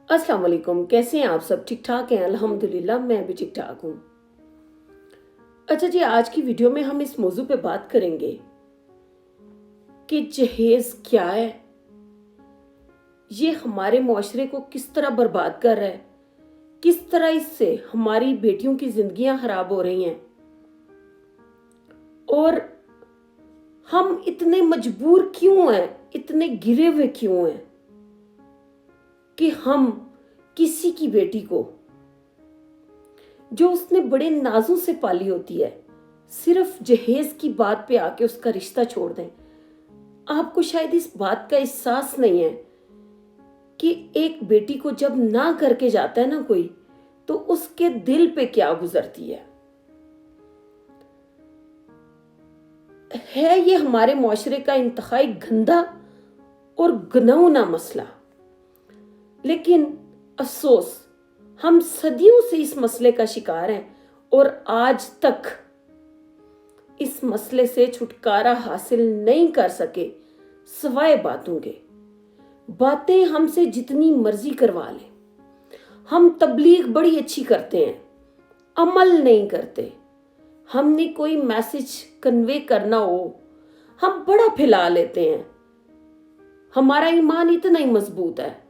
अस्सलाम वालेकुम। कैसे हैं आप सब? ठीक ठाक हैं? अल्हम्दुलिल्लाह मैं भी ठीक ठाक हूँ। अच्छा जी, आज की वीडियो में हम इस मौजू पे बात करेंगे कि जहेज क्या है, ये हमारे मुआशरे को किस तरह बर्बाद कर रहा है, किस तरह इससे हमारी बेटियों की जिंदगियां खराब हो रही हैं और हम इतने मजबूर क्यों हैं, इतने गिरे हुए क्यों हैं कि हम किसी की बेटी को जो उसने बड़े नाजों से पाली होती है सिर्फ जहेज की बात पे आके उसका रिश्ता छोड़ दें। आपको शायद इस बात का एहसास नहीं है कि एक बेटी को जब ना करके जाता है ना कोई, तो उसके दिल पे क्या गुजरती है। ये हमारे मुआशरे का इंतहाई गंदा और घिनौना मसला, लेकिन अफसोस हम सदियों से इस मसले का शिकार हैं और आज तक इस मसले से छुटकारा हासिल नहीं कर सके, सिवाय बातों के। बातें हमसे जितनी मर्जी करवा लें, हम तबलीग बड़ी अच्छी करते हैं, अमल नहीं करते। हमने कोई मैसेज कन्वे करना हो, हम बड़ा फैला लेते हैं, हमारा ईमान इतना ही मजबूत है।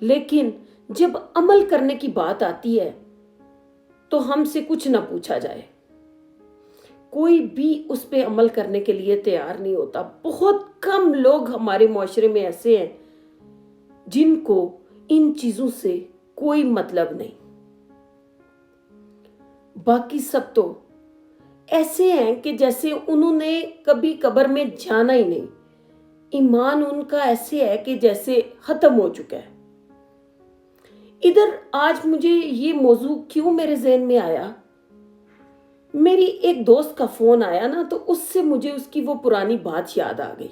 लेकिन जब अमल करने की बात आती है तो हमसे कुछ ना पूछा जाए, कोई भी उस पे अमल करने के लिए तैयार नहीं होता। बहुत कम लोग हमारे मुआशरे में ऐसे हैं जिनको इन चीजों से कोई मतलब नहीं। बाकी सब तो ऐसे हैं कि जैसे उन्होंने कभी कब्र में जाना ही नहीं। ईमान उनका ऐसे है कि जैसे खत्म हो चुका है। इधर आज मुझे ये मौजू क्यों मेरे ज़हन में आया, मेरी एक दोस्त का फोन आया ना, तो उससे मुझे उसकी वो पुरानी बात याद आ गई।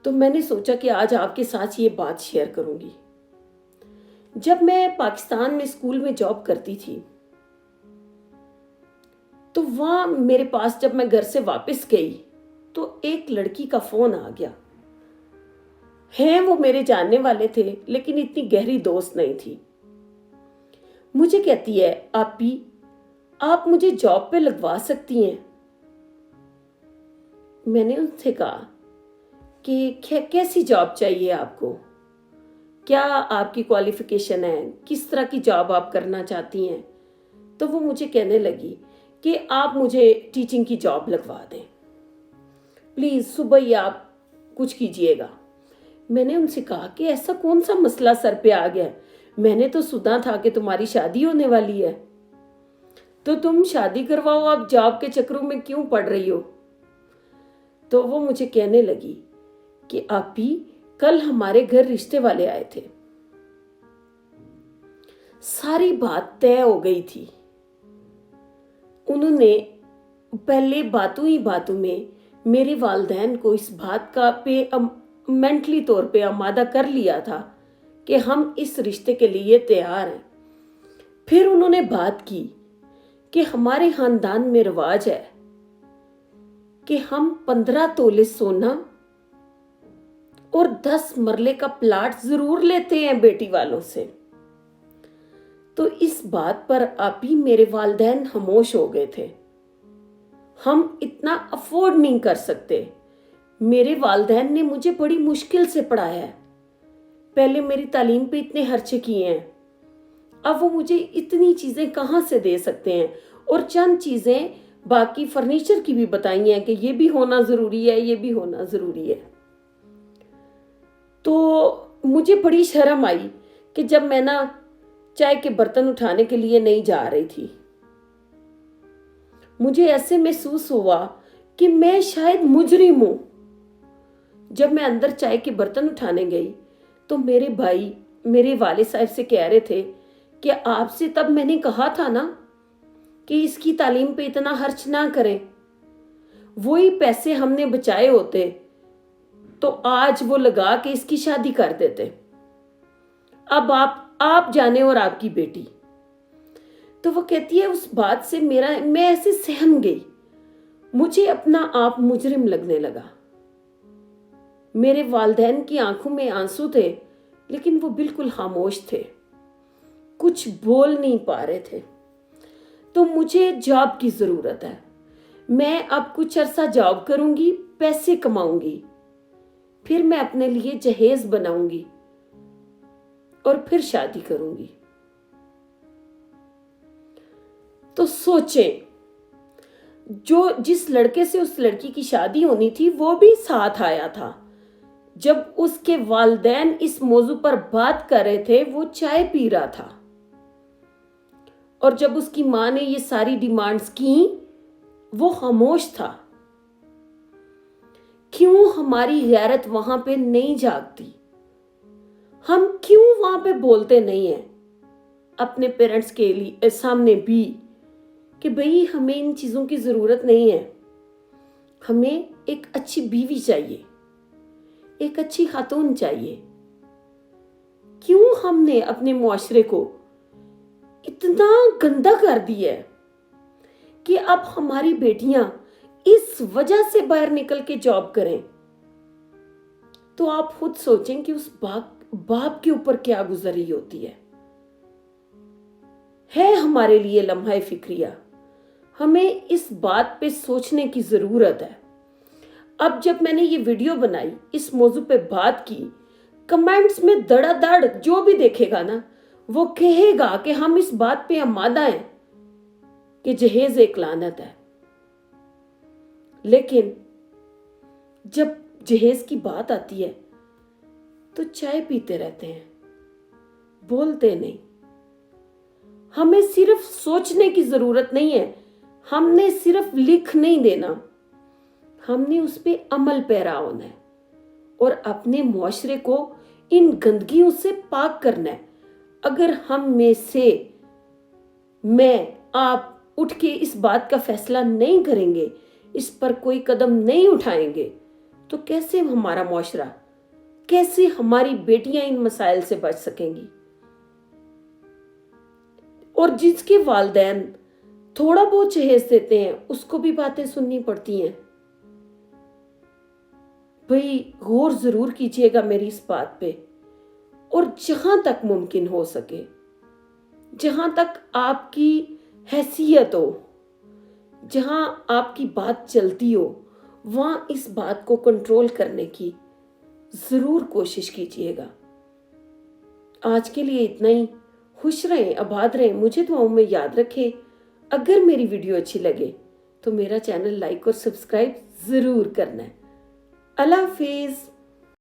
तो मैंने सोचा कि आज आपके साथ ये बात शेयर करूंगी। जब मैं पाकिस्तान में स्कूल में जॉब करती थी, तो वहां मेरे पास जब मैं घर से वापस गई तो एक लड़की का फोन आ गया। वो मेरे जानने वाले थे, लेकिन इतनी गहरी दोस्त नहीं थी। मुझे कहती है, आपी आप मुझे जॉब पे लगवा सकती हैं? मैंने उनसे कहा कि कैसी जॉब चाहिए आपको, क्या आपकी क्वालिफिकेशन है, किस तरह की जॉब आप करना चाहती हैं? तो वो मुझे कहने लगी कि आप मुझे टीचिंग की जॉब लगवा दें, प्लीज सुबह ही आप कुछ कीजिएगा। मैंने उनसे कहा कि ऐसा कौन सा मसला सर पे आ गया, मैंने तो सुना था कि तुम्हारी शादी होने वाली है, तो तुम शादी करवाओ, आप जॉब के चक्करों में क्यों पड़ रही हो? तो वो मुझे कहने लगी कि आपी कल हमारे घर रिश्ते वाले आए थे, सारी बात तय हो गई थी। उन्होंने पहले बातों ही बातों में मेरे वालिदैन को इस बात का मेंटली तौर पे आमादा कर लिया था कि हम इस रिश्ते के लिए तैयार हैं। फिर उन्होंने बात की कि हमारे खानदान में रिवाज है कि हम 15 तोले सोना और 10 मरले का प्लाट जरूर लेते हैं बेटी वालों से। तो इस बात पर आप ही मेरे वालिदैन खामोश हो गए थे। हम इतना अफोर्ड नहीं कर सकते। मेरे वालिदैन ने मुझे बड़ी मुश्किल से पढ़ाया है, पहले मेरी तालीम पे इतने खर्चे किए हैं, अब वो मुझे इतनी चीजें कहाँ से दे सकते हैं? और चंद चीजें बाकी फर्नीचर की भी बताई हैं कि ये भी होना जरूरी है, ये भी होना जरूरी है। तो मुझे बड़ी शर्म आई कि जब मैं ना चाय के बर्तन उठाने के लिए नहीं जा रही थी, मुझे ऐसे महसूस हुआ कि मैं शायद मुजरिम हूं। जब मैं अंदर चाय के बर्तन उठाने गई तो मेरे भाई मेरे वाले साहब से कह रहे थे कि आपसे तब मैंने कहा था ना कि इसकी तालीम पे इतना खर्च ना करें, वही पैसे हमने बचाए होते तो आज वो लगा के इसकी शादी कर देते। अब आप जाने और आपकी बेटी। तो वो कहती है उस बात से मैं ऐसे सहम गई, मुझे अपना आप मुजरिम लगने लगा। میرے والدین کی آنکھوں میں آنسو تھے، لیکن وہ بالکل خاموش تھے، کچھ بول نہیں پا رہے تھے۔ تو مجھے جاب کی ضرورت ہے، میں اب کچھ عرصہ جاب کروں گی، پیسے کماؤں گی، پھر میں اپنے لیے جہیز بناؤں گی اور پھر شادی کروں گی۔ تو سوچیں، جس لڑکے سے اس لڑکی کی شادی ہونی تھی وہ بھی ساتھ آیا تھا۔ جب اس کے والدین اس موضوع پر بات کر رہے تھے وہ چائے پی رہا تھا، اور جب اس کی ماں نے یہ ساری ڈیمانڈز کی وہ خاموش تھا۔ کیوں ہماری غیرت وہاں پہ نہیں جاگتی؟ ہم کیوں وہاں پہ بولتے نہیں ہیں اپنے پیرنٹس کے لیے سامنے بھی کہ بھئی ہمیں ان چیزوں کی ضرورت نہیں ہے، ہمیں ایک اچھی بیوی چاہیے، ایک اچھی خاتون چاہیے؟ کیوں ہم نے اپنے معاشرے کو اتنا گندا کر دیا ہے کہ اب ہماری بیٹیاں اس وجہ سے باہر نکل کے جاب کریں؟ تو آپ خود سوچیں کہ اس باپ کے اوپر کیا گزر رہی ہوتی ہے ہمارے لیے لمحہ فکریہ۔ ہمیں اس بات پہ سوچنے کی ضرورت ہے۔ اب جب میں نے یہ ویڈیو بنائی، اس موضوع پہ بات کی، کمنٹس میں دڑا دڑ جو بھی دیکھے گا نا وہ کہے گا کہ ہم اس بات پہ آمادہ ہیں کہ جہیز ایک لعنت ہے، لیکن جب جہیز کی بات آتی ہے تو چائے پیتے رہتے ہیں، بولتے نہیں۔ ہمیں صرف سوچنے کی ضرورت نہیں ہے، ہم نے صرف لکھ نہیں دینا، ہم نے اس پہ عمل پیرا ہونا ہے اور اپنے معاشرے کو ان گندگیوں سے پاک کرنا ہے۔ اگر ہم میں سے آپ اٹھ کے اس بات کا فیصلہ نہیں کریں گے، اس پر کوئی قدم نہیں اٹھائیں گے، تو کیسے ہمارا معاشرہ، کیسے ہماری بیٹیاں ان مسائل سے بچ سکیں گی؟ اور جس کے والدین تھوڑا بہت جہیز دیتے ہیں اس کو بھی باتیں سننی پڑتی ہیں۔ بھئی غور ضرور کیجئے گا میری اس بات پہ، اور جہاں تک ممکن ہو سکے، جہاں تک آپ کی حیثیت ہو، جہاں آپ کی بات چلتی ہو، وہاں اس بات کو کنٹرول کرنے کی ضرور کوشش کیجئے گا۔ آج کے لیے اتنا ہی۔ خوش رہیں، آباد رہیں، مجھے دعاؤں میں یاد رکھیں۔ اگر میری ویڈیو اچھی لگے تو میرا چینل لائک اور سبسکرائب ضرور کرنا ہے۔ اللہ حافظ۔